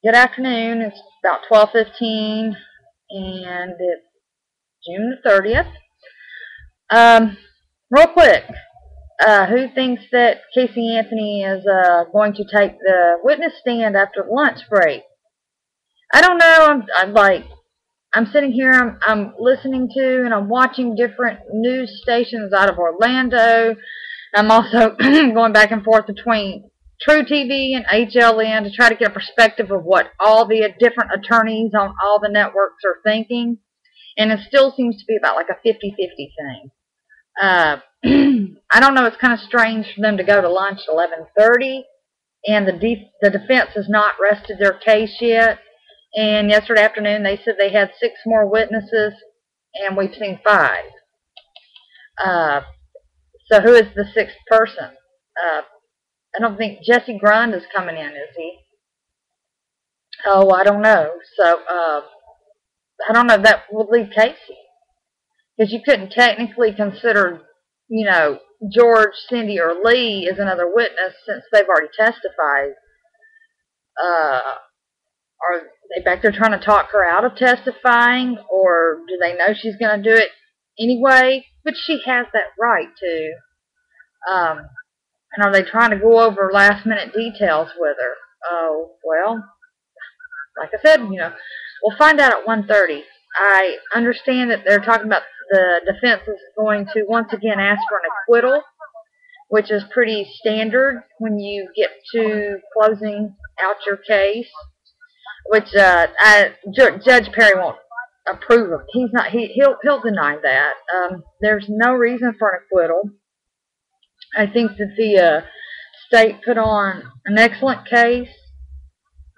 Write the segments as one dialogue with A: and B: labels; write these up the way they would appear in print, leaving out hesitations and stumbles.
A: Good afternoon. It's about 12:15, and it's June the 30th. Real quick, who thinks that Casey Anthony is going to take the witness stand after lunch break? I don't know. I'm sitting here. I'm listening to and I'm watching different news stations out of Orlando. I'm also going back and forth between True TV and HLN to try to get a perspective of what all the different attorneys on all the networks are thinking. And it still seems to be about like a 50-50 thing. I don't know. It's kind of strange for them to go to lunch at 11:30, and the defense has not rested their case yet. And yesterday afternoon they said they had 6 more witnesses, and we've seen 5. So who is the 6th person? I don't think Jesse Grund is coming in, is he? Oh, I don't know. So, I don't know. That would leave Casey. Because you couldn't technically consider, George, Cindy, or Lee as another witness since they've already testified. Are they back there trying to talk her out of testifying? Or do they know she's going to do it anyway? But she has that right to. And are they trying to go over last-minute details with her? Oh, well, like I said, we'll find out at 1:30. I understand that they're talking about the defense is going to once again ask for an acquittal, which is pretty standard when you get to closing out your case, which Judge Perry won't approve of. He'll deny that. There's no reason for an acquittal. I think that the state put on an excellent case,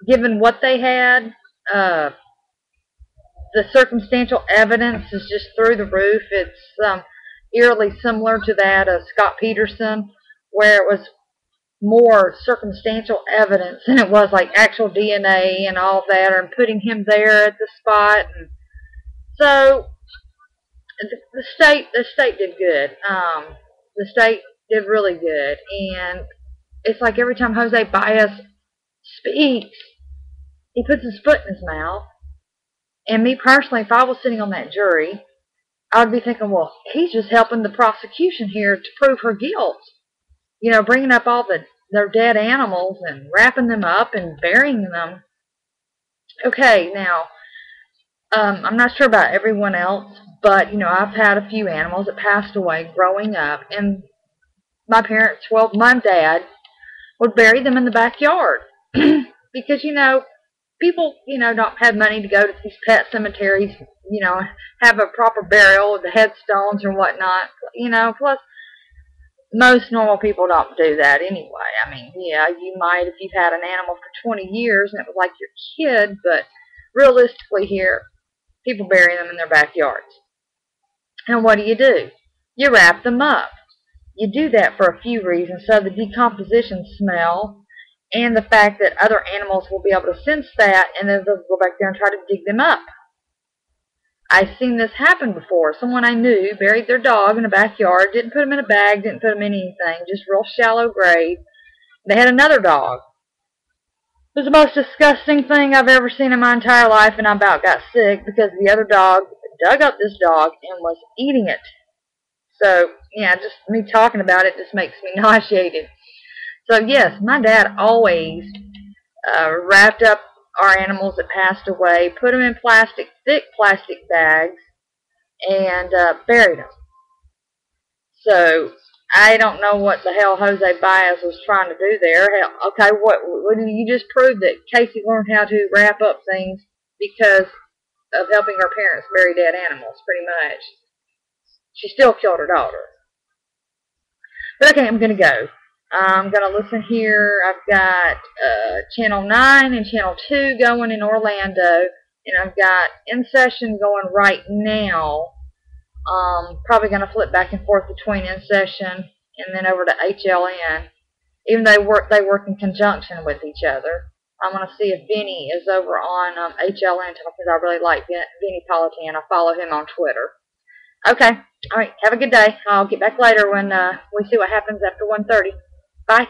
A: given what they had. The circumstantial evidence is just through the roof. It's eerily similar to that of Scott Peterson, where it was more circumstantial evidence than it was like actual DNA and all that, and putting him there at the spot. And so the state did good. The state did really good, and it's like every time Jose Baez speaks, he puts his foot in his mouth. And me personally, if I was sitting on that jury, I would be thinking, well, he's just helping the prosecution here to prove her guilt. Bringing up all their dead animals and wrapping them up and burying them. Okay, now, I'm not sure about everyone else, but, I've had a few animals that passed away growing up, and my parents, well, my dad would bury them in the backyard because, people, don't have money to go to these pet cemeteries, have a proper burial with the headstones or whatnot, plus most normal people don't do that anyway. I mean, yeah, you might if you've had an animal for 20 years and it was like your kid, but realistically here, people bury them in their backyards. And what do? You wrap them up. You do that for a few reasons, so the decomposition smell and the fact that other animals will be able to sense that, and then they'll go back there and try to dig them up. I've seen this happen before. Someone I knew buried their dog in a backyard, didn't put him in a bag, didn't put him in anything, just real shallow grave. They had another dog. It was the most disgusting thing I've ever seen in my entire life, and I about got sick because the other dog dug up this dog and was eating it. So, yeah, just me talking about it just makes me nauseated. So, yes, my dad always wrapped up our animals that passed away, put them in thick plastic bags, and buried them. So, I don't know what the hell Jose Baez was trying to do there. Hell, okay, what you just proved that Casey learned how to wrap up things because of helping her parents bury dead animals, pretty much. She still killed her daughter. But okay, I'm going to go. I'm going to listen here. I've got Channel 9 and Channel 2 going in Orlando. And I've got In Session going right now. Probably going to flip back and forth between In Session and then over to HLN. Even though they work in conjunction with each other. I'm going to see if Vinny is over on HLN because I really like Vinny Politan. I follow him on Twitter. Okay. All right. Have a good day. I'll get back later when we see what happens after 1:30. Bye.